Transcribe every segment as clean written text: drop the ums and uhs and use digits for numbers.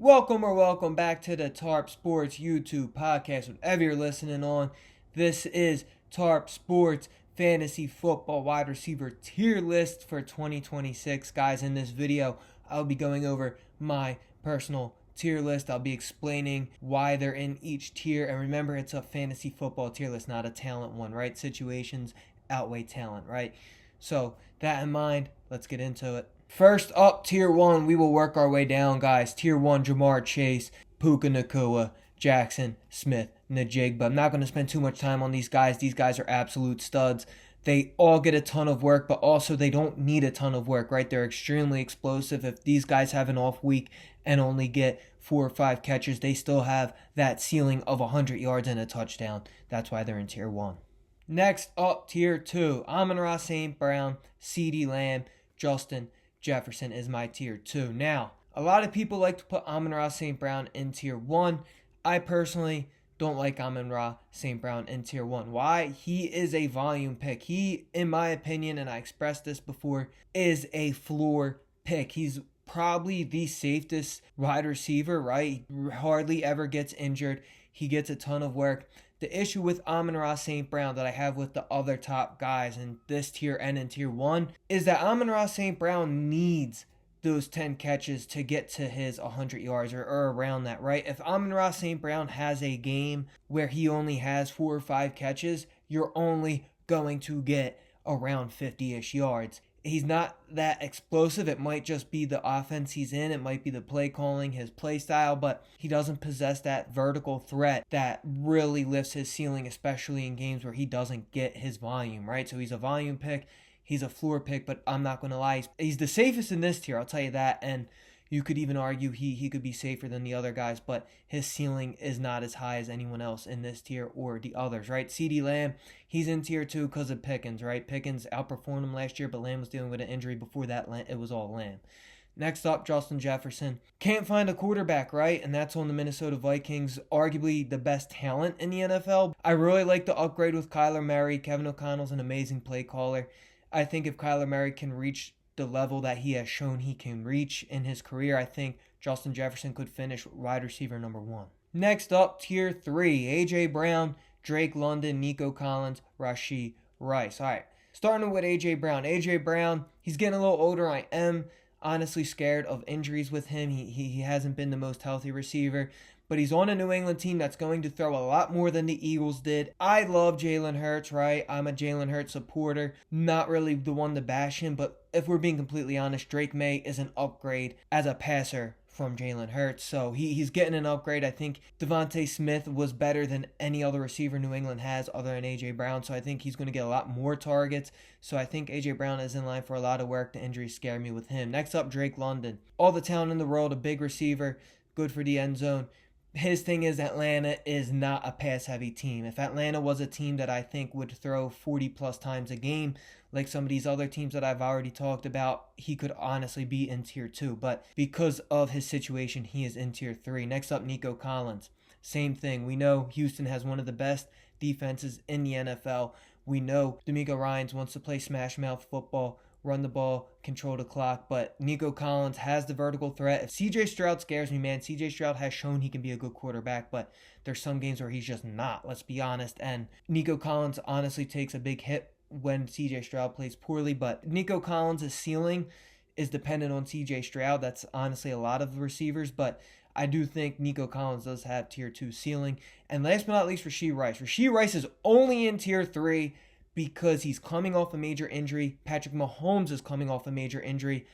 Welcome back to the Tarp Sports YouTube podcast. Whatever you're listening on, this is Tarp Sports Fantasy Football Wide Receiver Tier List for 2026. Guys, in this video, I'll be going over my personal tier list. I'll be explaining why they're in each tier. And remember, it's a fantasy football tier list, not a talent one, right? Situations outweigh talent, right? So, that in mind, let's get into it. First up, Tier 1, we will work our way down, guys. Tier 1, Jamar Chase, Puka Nacua, Jackson Smith, Najigba. I'm not going to spend too much time on these guys. These guys are absolute studs. They all get a ton of work, but also they don't need a ton of work, right? They're extremely explosive. If these guys have an off week and only get 4 or 5 catches, they still have that ceiling of 100 yards and a touchdown. That's why they're in Tier 1. Next up, Tier 2, Amon-Ra St. Brown, CeeDee Lamb, Justin Jefferson is my Tier 2. Now, a lot of people like to put Amon-Ra St. Brown in Tier 1. I personally don't like Amon-Ra St. Brown in Tier 1. Why? He is a volume pick. He, in my opinion, and I expressed this before, is a floor pick. He's probably the safest wide receiver, right? He hardly ever gets injured. He gets a ton of work. The issue with Amon-Ra St. Brown that I have with the other top guys in this tier and in Tier 1 is that Amon-Ra St. Brown needs those 10 catches to get to his 100 yards or around that, right? If Amon-Ra St. Brown has a game where he only has 4 or 5 catches, you're only going to get around 50-ish yards. He's not that explosive. It might just be the offense he's in. It might be the play calling, his play style, but he doesn't possess that vertical threat that really lifts his ceiling, especially in games where he doesn't get his volume, right? So he's a volume pick. He's a floor pick, but I'm not going to lie. He's the safest in this tier, I'll tell you that, and you could even argue he could be safer than the other guys, but his ceiling is not as high as anyone else in this tier or the others, right? CeeDee Lamb, he's in Tier 2 because of Pickens, right? Pickens outperformed him last year, but Lamb was dealing with an injury. Before that, it was all Lamb. Next up, Justin Jefferson. Can't find a quarterback, right? And that's on the Minnesota Vikings, arguably the best talent in the NFL. I really like the upgrade with Kyler Murray. Kevin O'Connell's an amazing play caller. I think if Kyler Murray can reach the level that he has shown he can reach in his career, I think Justin Jefferson could finish wide receiver number 1. Next up, Tier 3, A.J. Brown, Drake London, Nico Collins, Rashee Rice. All right, starting with A.J. Brown. A.J. Brown, he's getting a little older. I am honestly scared of injuries with him. He hasn't been the most healthy receiver, but he's on a New England team that's going to throw a lot more than the Eagles did. I love Jalen Hurts, right? I'm a Jalen Hurts supporter. Not really the one to bash him, but if we're being completely honest, Drake May is an upgrade as a passer from Jalen Hurts. So he's getting an upgrade. I think Devontae Smith was better than any other receiver New England has other than A.J. Brown. So I think he's going to get a lot more targets. So I think A.J. Brown is in line for a lot of work. The injuries scare me with him. Next up, Drake London. All the talent in the world, a big receiver, good for the end zone. His thing is Atlanta is not a pass-heavy team. If Atlanta was a team that I think would throw 40-plus times a game, like some of these other teams that I've already talked about, he could honestly be in Tier 2. But because of his situation, he is in Tier 3. Next up, Nico Collins. Same thing. We know Houston has one of the best defenses in the NFL. We know DeMeco Ryans wants to play smash-mouth football, run the ball, control the clock, but Nico Collins has the vertical threat. If CJ Stroud scares me, man, CJ Stroud has shown he can be a good quarterback, but there's some games where he's just not, let's be honest, and Nico Collins honestly takes a big hit when CJ Stroud plays poorly, but Nico Collins' ceiling is dependent on CJ Stroud. That's honestly a lot of the receivers, but I do think Nico Collins does have Tier 2 ceiling. And last but not least, Rashee Rice. Rashee Rice is only in Tier 3 because he's coming off a major injury. Patrick Mahomes is coming off a major injury,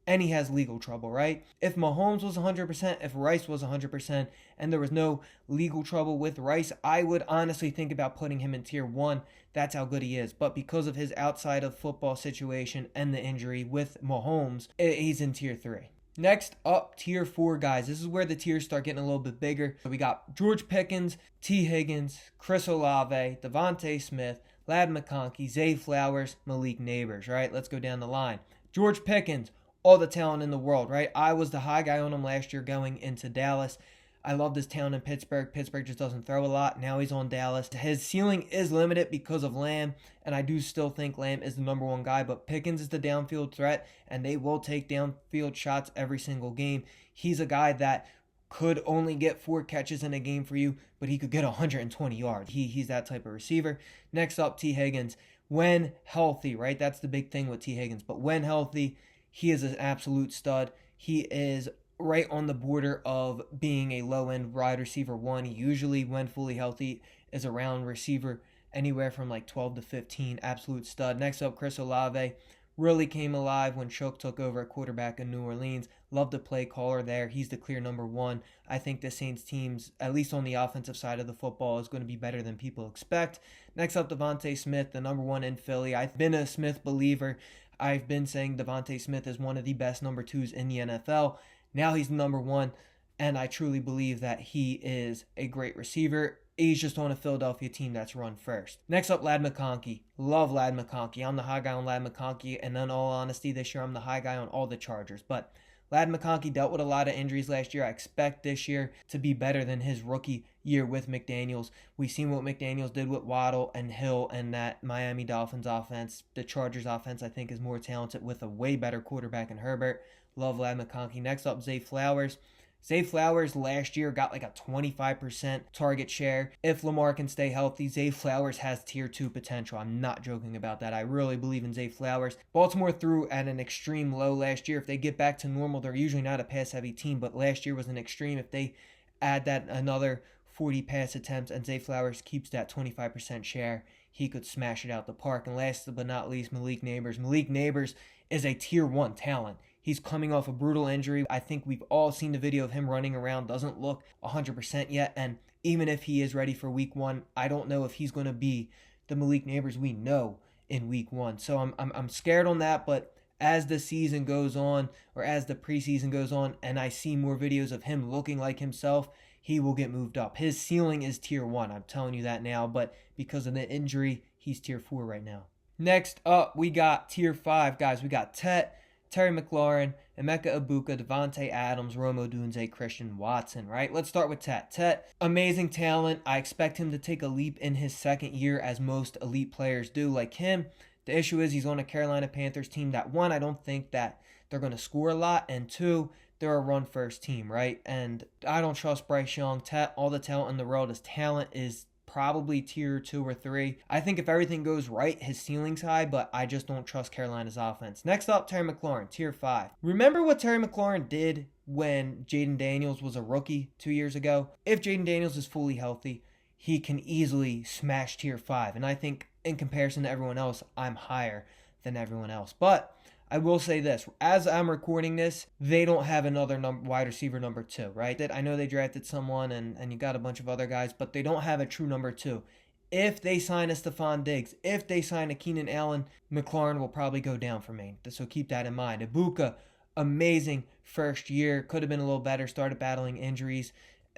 and he has legal trouble, right? If Mahomes was 100%, if Rice was 100%, and there was no legal trouble with Rice, I would honestly think about putting him in Tier 1. That's how good he is. But because of his outside of football situation and the injury with Mahomes, he's in Tier 3. Next up, Tier 4, guys. This is where the tiers start getting a little bit bigger. We got George Pickens, T. Higgins, Chris Olave, Devontae Smith, Ladd McConkey, Zay Flowers, Malik Neighbors, right? Let's go down the line. George Pickens, all the talent in the world, right? I was the high guy on him last year going into Dallas. I love this town in Pittsburgh. Pittsburgh just doesn't throw a lot. Now he's on Dallas. His ceiling is limited because of Lamb, and I do still think Lamb is the number one guy, but Pickens is the downfield threat, and they will take downfield shots every single game. He's a guy that could only get 4 catches in a game for you, but he could get 120 yards. He's that type of receiver. Next up, T. Higgins. When healthy, right? That's the big thing with T. Higgins. But when healthy, he is an absolute stud. He is right on the border of being a low-end wide receiver 1. He usually, when fully healthy, is around receiver anywhere from like 12 to 15. Absolute stud. Next up, Chris Olave. Really came alive when Shook took over at quarterback in New Orleans. Love the play caller there. He's the clear number 1. I think the Saints teams, at least on the offensive side of the football, is going to be better than people expect. Next up, Devontae Smith, the number 1 in Philly. I've been a Smith believer. I've been saying Devontae Smith is one of the best number 2s in the NFL. Now he's number 1, and I truly believe that he is a great receiver. He's just on a Philadelphia team that's run first. Next up, Ladd McConkey. Love Ladd McConkey. I'm the high guy on Ladd McConkey, and in all honesty, this year I'm the high guy on all the Chargers. But Ladd McConkey dealt with a lot of injuries last year. I expect this year to be better than his rookie year with McDaniels. We've seen what McDaniels did with Waddle and Hill and that Miami Dolphins offense. The Chargers offense, I think, is more talented with a way better quarterback in Herbert. Love Ladd McConkey. Next up, Zay Flowers. Zay Flowers last year got like a 25% target share. If Lamar can stay healthy, Zay Flowers has tier 2 potential. I'm not joking about that. I really believe in Zay Flowers. Baltimore threw at an extreme low last year. If they get back to normal, they're usually not a pass-heavy team, but last year was an extreme. If they add that another 40 pass attempts and Zay Flowers keeps that 25% share, he could smash it out the park. And last but not least, Malik Neighbors. Malik Neighbors is a tier 1 talent. He's coming off a brutal injury. I think we've all seen the video of him running around. Doesn't look 100% yet. And even if he is ready for week 1, I don't know if he's going to be the Malik Neighbors we know in week 1. So I'm scared on that. But as the season goes on, or as the preseason goes on, and I see more videos of him looking like himself, he will get moved up. His ceiling is tier 1. I'm telling you that now. But because of the injury, he's tier 4 right now. Next up, we got tier 5, guys. We got Tet, Terry McLaurin, Emeka Ibuka, Devontae Adams, Rome Odunze, Christian Watson, right? Let's start with Tet. Tet, amazing talent. I expect him to take a leap in his second year, as most elite players do like him. The issue is he's on a Carolina Panthers team that, 1, I don't think that they're going to score a lot, and 2, they're a run-first team, right? And I don't trust Bryce Young. Tet, all the talent in the world. His talent is probably tier 2 or 3. I think if everything goes right, his ceiling's high, but I just don't trust Carolina's offense. Next up, Terry McLaurin, tier 5. Remember what Terry McLaurin did when Jaden Daniels was a rookie 2 years ago? If Jaden Daniels is fully healthy, he can easily smash tier 5. And I think in comparison to everyone else, I'm higher than everyone else. But I will say this, as I'm recording this, they don't have another wide receiver number 2, right? That I know they drafted someone and you got a bunch of other guys, but they don't have a true number 2. If they sign a Stephon Diggs, if they sign a Keenan Allen, McLaurin will probably go down for me. So keep that in mind. Ibuka, amazing first year. Could have been a little better. Started battling injuries.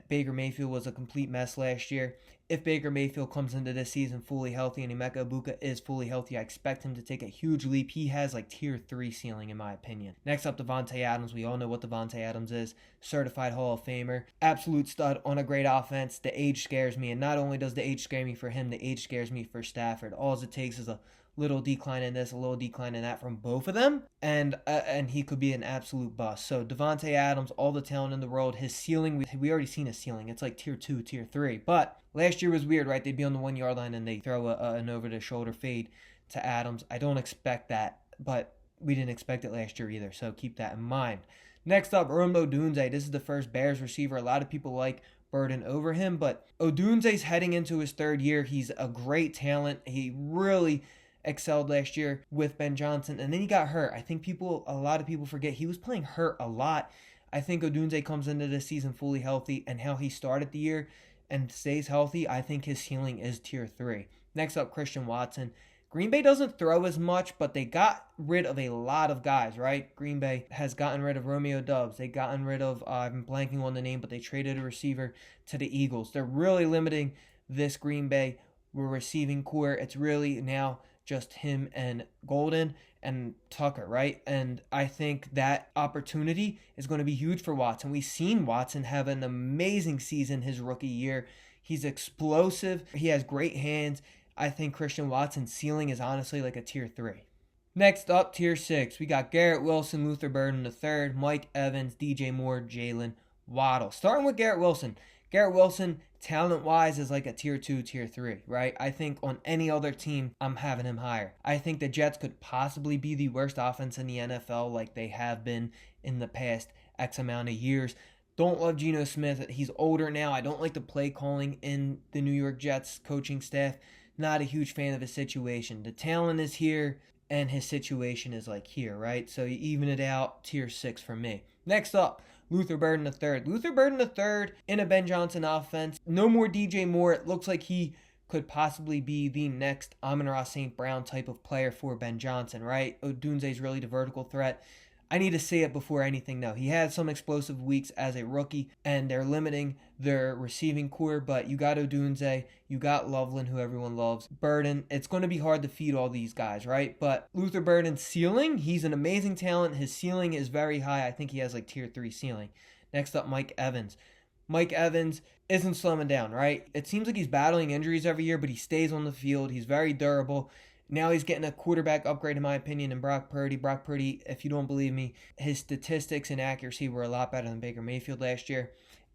Baker Mayfield was a complete mess last year. If Baker Mayfield comes into this season fully healthy and Emeka Ibuka is fully healthy, I expect him to take a huge leap. He has like tier 3 ceiling in my opinion. Next up, Devontae Adams. We all know what Devontae Adams is. Certified Hall of Famer. Absolute stud on a great offense. The age scares me. And not only does the age scare me for him, the age scares me for Stafford. All it takes is a little decline in this, a little decline in that from both of them, and he could be an absolute bust. So Devontae Adams, all the talent in the world. His ceiling, we already seen his ceiling. It's like tier 2, tier 3. But last year was weird, right? They'd be on the 1 yard line and they throw an over-the-shoulder fade to Adams. I don't expect that, but we didn't expect it last year either, so keep that in mind. Next up, Rome Odunze. This is the first Bears receiver. A lot of people like Burden over him, but Odunze's heading into his 3rd year. He's a great talent. He really excelled last year with Ben Johnson, and then he got hurt. I think a lot of people forget he was playing hurt a lot. I think Odunze comes into this season fully healthy, and how he started the year and stays healthy, I think his ceiling is tier 3. Next up, Christian Watson. Green Bay doesn't throw as much, but they got rid of a lot of guys, right? Green Bay has gotten rid of Romeo Doubs. They've gotten rid of, I'm blanking on the name, but they traded a receiver to the Eagles. They're really limiting this Green Bay receiving core. It's really now just him and Golden and Tucker, right? And I think that opportunity is going to be huge for Watson. We've seen Watson have an amazing season his rookie year. He's explosive. He has great hands. I think Christian Watson's ceiling is honestly like a tier 3. Next up, tier 6. We got Garrett Wilson, Luther Burden III, Mike Evans, DJ Moore, Jalen Waddle. Starting with Garrett Wilson. Garrett Wilson, talent-wise, is like a tier 2, tier 3, right? I think on any other team, I'm having him higher. I think the Jets could possibly be the worst offense in the NFL like they have been in the past X amount of years. Don't love Geno Smith. He's older now. I don't like the play calling in the New York Jets coaching staff. Not a huge fan of his situation. The talent is here, and his situation is like here, right? So you even it out, tier 6 for me. Next up, Luther Burden III. Luther Burden III in a Ben Johnson offense. No more DJ Moore. It looks like he could possibly be the next Amon-Ra St. Brown type of player for Ben Johnson, right? Odunze's really the vertical threat. I need to see it before anything, though. He had some explosive weeks as a rookie, and they're limiting their receiving core, but you got Odunze, you got Loveland, who everyone loves, Burden. It's going to be hard to feed all these guys, right? But Luther Burden's ceiling, he's an amazing talent. His ceiling is very high. I think he has like tier 3 ceiling. Next up, Mike Evans. Mike Evans isn't slowing down, right? It seems like he's battling injuries every year, but he stays on the field. He's very durable. Now he's getting a quarterback upgrade, in my opinion, in Brock Purdy. Brock Purdy, if you don't believe me, his statistics and accuracy were a lot better than Baker Mayfield last year.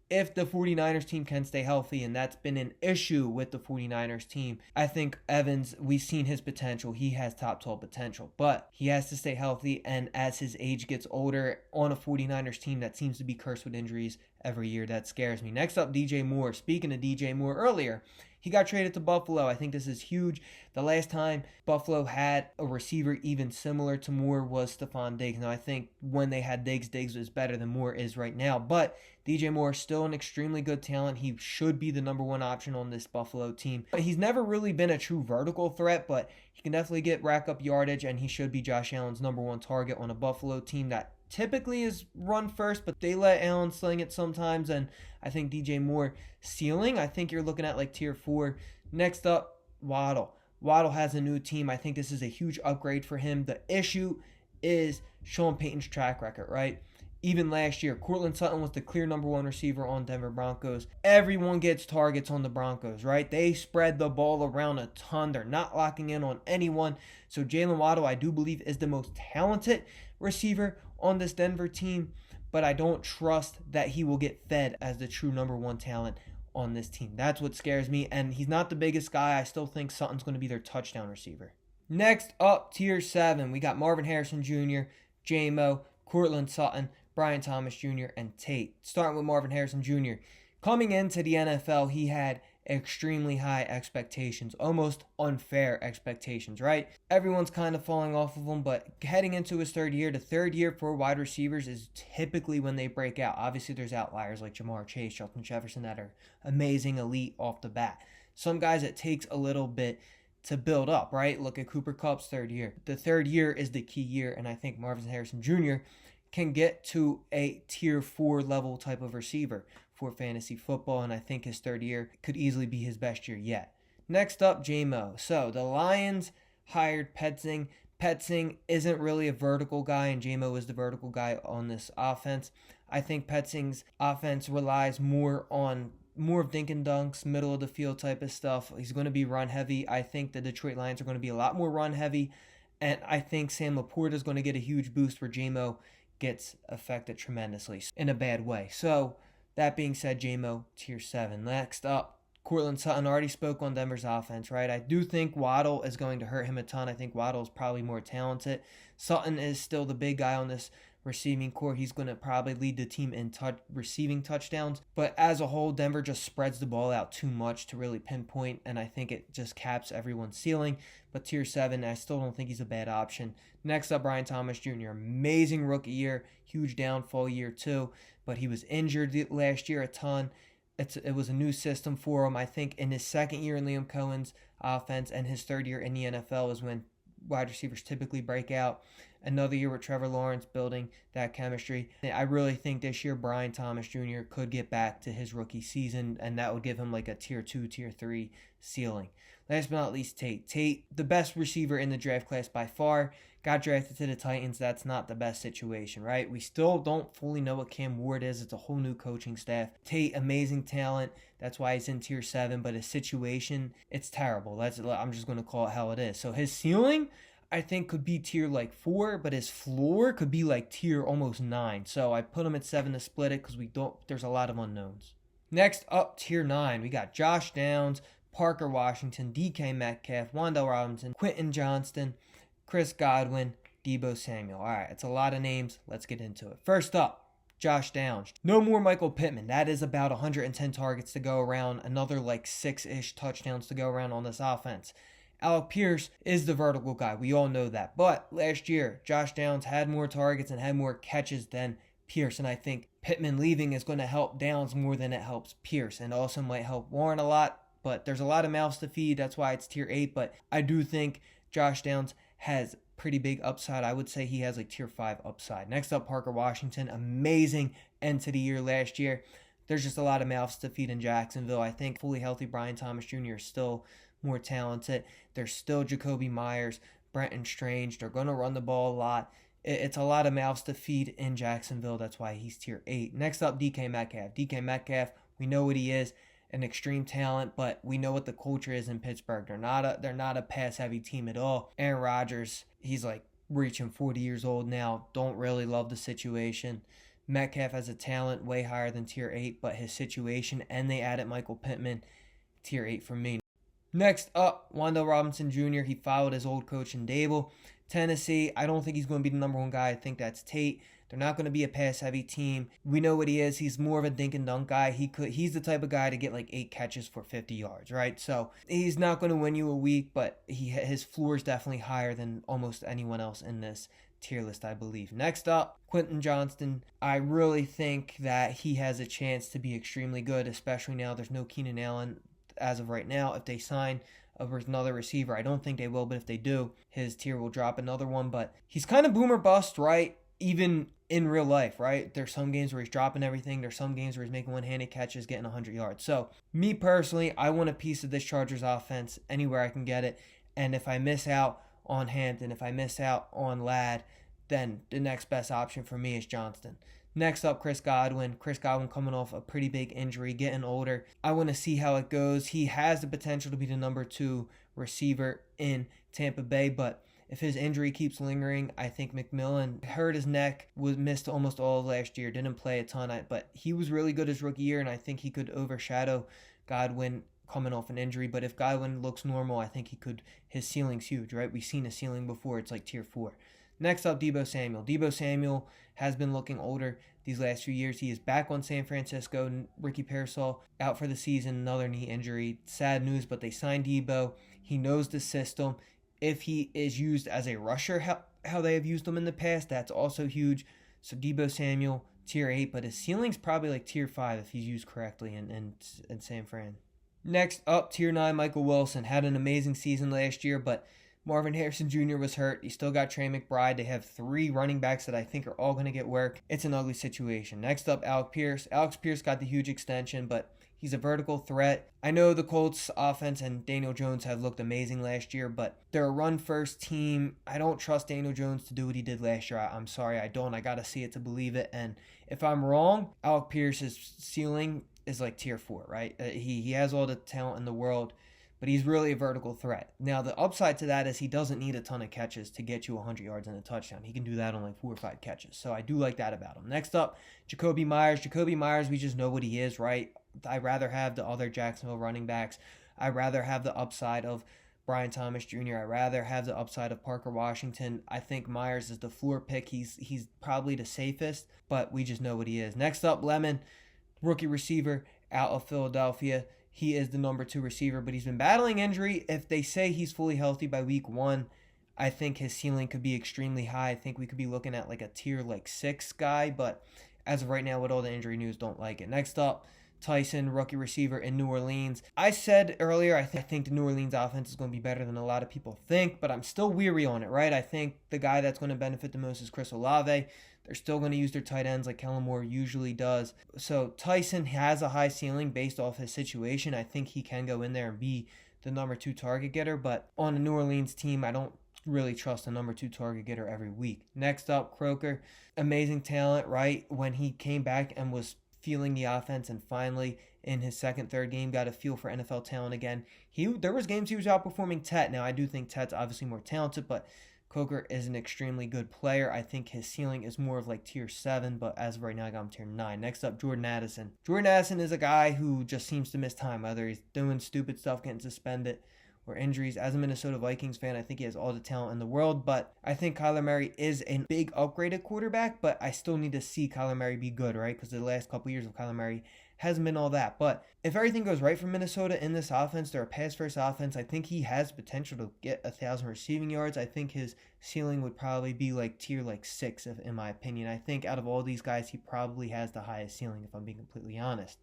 If the 49ers team can stay healthy, and that's been an issue with the 49ers team, I think Evans, we've seen his potential. He has top 12 potential, but he has to stay healthy, and as his age gets older on a 49ers team that seems to be cursed with injuries every year, that scares me. Next up, DJ Moore. Speaking of DJ Moore earlier, he got traded to Buffalo. I think this is huge. The last time Buffalo had a receiver even similar to Moore was Stephon Diggs. Now, I think when they had Diggs, Diggs was better than Moore is right now. But DJ Moore is still an extremely good talent. He should be the number one option on this Buffalo team. He's never really been a true vertical threat, but he can definitely rack up yardage, and he should be Josh Allen's number one target on a Buffalo team that typically is run first, but they let Allen sling it sometimes, and I think DJ Moore ceiling, I think you're looking at like tier 4. Next up, Waddle. Waddle has a new team. I think this is a huge upgrade for him. The issue is Sean Payton's track record, right? Even last year, Courtland Sutton was the clear number one receiver on Denver Broncos. Everyone gets targets on the Broncos, right? They spread the ball around a ton. They're not locking in on anyone. So Jalen Waddle, I do believe, is the most talented receiver on this Denver team, but I don't trust that he will get fed as the true number one talent on this team. That's what scares me, and he's not the biggest guy. I still think Sutton's going to be their touchdown receiver. Next up, tier 7, we got Marvin Harrison Jr., J-Mo, Courtland Sutton, Brian Thomas Jr., and Tate. Starting with Marvin Harrison Jr. Coming into the NFL, he had extremely high expectations, almost unfair expectations, right? Everyone's kind of falling off of him, but heading into his third year, the third year for wide receivers is typically when they break out. Obviously, there's outliers like Jamar Chase, Justin Jefferson that are amazing, elite off the bat. Some guys, it takes a little bit to build up, right? Look at Cooper Kupp's third year. The third year is the key year, and I think Marvin Harrison Jr. can get to a tier 4 level type of receiver for fantasy football, and I think his third year could easily be his best year yet. Next up, J-Mo. So the Lions hired Petzing. Petzing isn't really a vertical guy, and J-Mo is the vertical guy on this offense. I think Petzing's offense relies more of dink and dunks, middle of the field type of stuff. He's going to be run heavy. I think the Detroit Lions are going to be a lot more run heavy, and I think Sam Laporta is going to get a huge boost where J-Mo gets affected tremendously in a bad way. So that being said, J-Mo, tier 7. Next up, Courtland Sutton. Already spoke on Denver's offense, right? I do think Waddle is going to hurt him a ton. I think Waddle is probably more talented. Sutton is still the big guy on this receiving core. He's going to probably lead the team in receiving touchdowns. But as a whole, Denver just spreads the ball out too much to really pinpoint, and I think it just caps everyone's ceiling. But tier 7, I still don't think he's a bad option. Next up, Brian Thomas Jr. Amazing rookie year, huge downfall year 2, but he was injured last year a ton. It was a new system for him. I think in his second year in Liam Cohen's offense and his third year in the NFL is when wide receivers typically break out. Another year with Trevor Lawrence building that chemistry. I really think this year Brian Thomas Jr. could get back to his rookie season, and that would give him like a tier 2, tier 3 ceiling. Last but not least, Tate. Tate, the best receiver in the draft class by far, got drafted to the Titans. That's not the best situation, right? We still don't fully know what Cam Ward is. It's a whole new coaching staff. Tate, amazing talent. That's why he's in tier 7, but his situation, it's terrible. I'm just going to call it how it is. So his ceiling, I think could be tier like 4, but his floor could be like tier almost 9. So I put him at 7 to split it because there's a lot of unknowns. Next up, tier 9, we got Josh Downs, Parker Washington, DK Metcalf, Wan'Dale Robinson, Quentin Johnston, Chris Godwin, Deebo Samuel. All right, it's a lot of names. Let's get into it. First up, Josh Downs. No more Michael Pittman. That is about 110 targets to go around, another like 6-ish touchdowns to go around on this offense. Alec Pierce is the vertical guy. We all know that. But last year, Josh Downs had more targets and had more catches than Pierce. And I think Pittman leaving is going to help Downs more than it helps Pierce. And also might help Warren a lot. But there's a lot of mouths to feed. That's why it's tier 8. But I do think Josh Downs has pretty big upside. I would say he has like tier 5 upside. Next up, Parker Washington. Amazing end to the year last year. There's just a lot of mouths to feed in Jacksonville. I think fully healthy Brian Thomas Jr. is still more talented. There's still Jacoby Myers, Brenton Strange. They're going to run the ball a lot. It's a lot of mouths to feed in Jacksonville. That's why he's tier 8. Next up, DK Metcalf. DK Metcalf, we know what he is. An extreme talent, but we know what the culture is in Pittsburgh. They're not a pass-heavy team at all. Aaron Rodgers, he's like reaching 40 years old now. Don't really love the situation. Metcalf has a talent way higher than tier 8, but his situation, and they added Michael Pittman, tier 8 for me. Next up, Wan'Dale Robinson Jr. He followed his old coach in Dable. Tennessee, I don't think he's going to be the number one guy. I think that's Tate. They're not going to be a pass-heavy team. We know what he is. He's more of a dink and dunk guy. He's the type of guy to get like 8 catches for 50 yards, right? So he's not going to win you a week, but his floor is definitely higher than almost anyone else in this tier list, I believe. Next up, Quentin Johnston. I really think that he has a chance to be extremely good, especially now there's no Keenan Allen as of right now. If they sign another receiver, I don't think they will, but if they do, his tier will drop another one. But he's kind of boomer bust, right? Even in real life, right? There's some games where he's dropping everything. There's some games where he's making one-handed catches, getting 100 yards. So, me personally, I want a piece of this Chargers offense anywhere I can get it. And if I miss out on Hampton, if I miss out on Ladd, then the next best option for me is Johnston. Next up, Chris Godwin. Chris Godwin coming off a pretty big injury, getting older. I want to see how it goes. He has the potential to be the number 2 receiver in Tampa Bay, but if his injury keeps lingering, I think McMillan hurt his neck, missed almost all of last year, didn't play a ton, but he was really good his rookie year, and I think he could overshadow Godwin coming off an injury. But if Godwin looks normal, I think his ceiling's huge, right? We've seen a ceiling before. It's like tier 4. Next up, Deebo Samuel. Deebo Samuel has been looking older these last few years. He is back on San Francisco. Ricky Pearsall out for the season, another knee injury. Sad news, but they signed Deebo. He knows the system. If he is used as a rusher, how they have used him in the past, that's also huge. So Deebo Samuel, tier 8, but his ceiling's probably like tier 5 if he's used correctly in San Fran. Next up, tier 9, Michael Wilson. Had an amazing season last year, but Marvin Harrison Jr. was hurt. You still got Trey McBride. They have 3 running backs that I think are all going to get work. It's an ugly situation. Next up, Alec Pierce. Alex Pierce got the huge extension, but he's a vertical threat. I know the Colts offense and Daniel Jones have looked amazing last year, but they're a run-first team. I don't trust Daniel Jones to do what he did last year. I'm sorry, I don't. I got to see it to believe it. And if I'm wrong, Alec Pierce's ceiling is like tier 4, right? He has all the talent in the world, but he's really a vertical threat. Now, the upside to that is he doesn't need a ton of catches to get you 100 yards and a touchdown. He can do that on like 4 or 5 catches. So I do like that about him. Next up, Jacoby Myers. Jacoby Myers, we just know what he is, right? I'd rather have the other Jacksonville running backs. I'd rather have the upside of Brian Thomas Jr. I'd rather have the upside of Parker Washington. I think Myers is the floor pick. He's probably the safest, but we just know what he is. Next up, Lemon, rookie receiver out of Philadelphia. He is the number 2 receiver, but he's been battling injury. If they say he's fully healthy by week 1, I think his ceiling could be extremely high. I think we could be looking at like a tier like 6 guy, but as of right now, with all the injury news, don't like it. Next up, Tyson, rookie receiver in New Orleans. I said earlier, I think the New Orleans offense is going to be better than a lot of people think, but I'm still weary on it, right? I think the guy that's going to benefit the most is Chris Olave. They're still going to use their tight ends like Kellen Moore usually does. So Tyson has a high ceiling based off his situation. I think he can go in there and be the number 2 target getter, but on a New Orleans team, I don't really trust a number 2 target getter every week. Next up, Croker. Amazing talent, right? When he came back and was feeling the offense and finally in his second, third game got a feel for NFL talent again. There was games he was outperforming Tet. Now, I do think Tet's obviously more talented, but Coker is an extremely good player. I think his ceiling is more of like tier 7, but as of right now, I got him tier 9. Next up, Jordan Addison. Jordan Addison is a guy who just seems to miss time, whether he's doing stupid stuff, getting suspended, or injuries. As a Minnesota Vikings fan, I think he has all the talent in the world, but I think Kyler Murray is a big upgraded quarterback, but I still need to see Kyler Murray be good, right? Because the last couple years of Kyler Murray hasn't been all that. But if everything goes right for Minnesota in this offense, they're a pass-first offense. I think he has potential to get 1,000 receiving yards. I think his ceiling would probably be like tier 6, in my opinion. I think out of all these guys, he probably has the highest ceiling, if I'm being completely honest.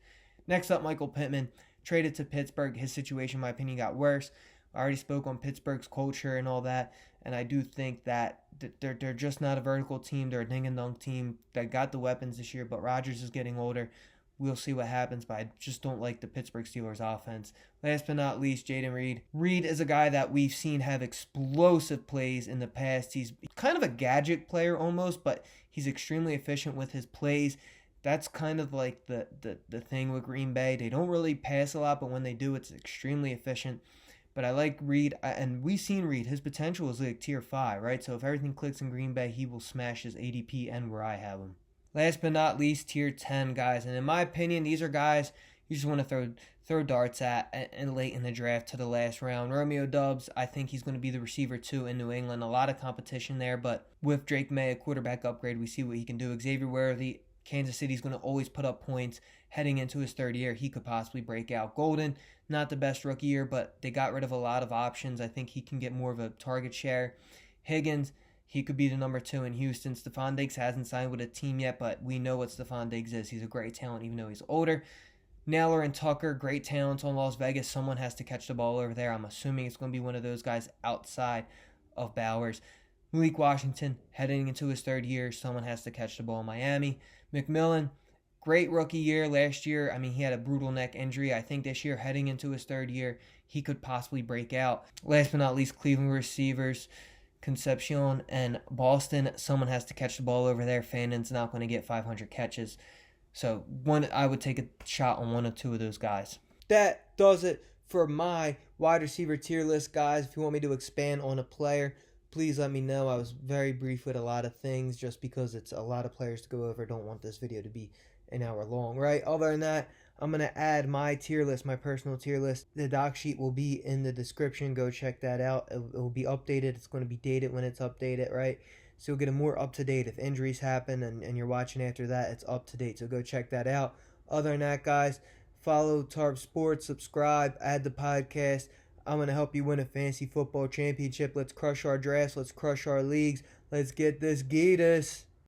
Next up, Michael Pittman, traded to Pittsburgh. His situation, in my opinion, got worse. I already spoke on Pittsburgh's culture and all that, and I do think that they're just not a vertical team. They're a ding-and-dunk team that got the weapons this year, but Rodgers is getting older. We'll see what happens, but I just don't like the Pittsburgh Steelers offense. Last but not least, Jaden Reed. Reed is a guy that we've seen have explosive plays in the past. He's kind of a gadget player almost, but he's extremely efficient with his plays. That's kind of like the thing with Green Bay. They don't really pass a lot, but when they do, it's extremely efficient. But I like Reed, and we've seen Reed. His potential is like tier 5, right? So if everything clicks in Green Bay, he will smash his ADP and where I have him. Last but not least, tier 10 guys. And in my opinion, these are guys you just want to throw darts at and late in the draft to the last round. Romeo Doubs, I think he's going to be the receiver 2 in New England. A lot of competition there, but with Drake May, a quarterback upgrade, we see what he can do. Xavier Worthy, Kansas City's going to always put up points. Heading into his third year, he could possibly break out. Golden, not the best rookie year, but they got rid of a lot of options. I think he can get more of a target share. Higgins, he could be the number 2 in Houston. Stephon Diggs hasn't signed with a team yet, but we know what Stephon Diggs is. He's a great talent, even though he's older. Naylor and Tucker, great talents on Las Vegas. Someone has to catch the ball over there. I'm assuming it's going to be one of those guys outside of Bowers. Malik Washington, heading into his third year. Someone has to catch the ball in Miami. McMillan, great rookie year last year. I mean, he had a brutal neck injury. I think this year, heading into his third year, he could possibly break out. Last but not least, Cleveland receivers, Concepcion and Boston. Someone has to catch the ball over there. Fannon's not going to get 500 catches. So I would take a shot on one or two of those guys. That does it for my wide receiver tier list, guys. If you want me to expand on a player, please let me know. I was very brief with a lot of things just because it's a lot of players to go over. Don't want this video to be an hour long, right? Other than that, I'm going to add my tier list, my personal tier list. The doc sheet will be in the description. Go check that out. It will be updated. It's going to be dated when it's updated, right? So you'll get a more up-to-date. If injuries happen and you're watching after that, it's up-to-date. So go check that out. Other than that, guys, follow Tarp Sports, subscribe, add the podcast. I'm going to help you win a fantasy football championship. Let's crush our drafts. Let's crush our leagues. Let's get this Gatus.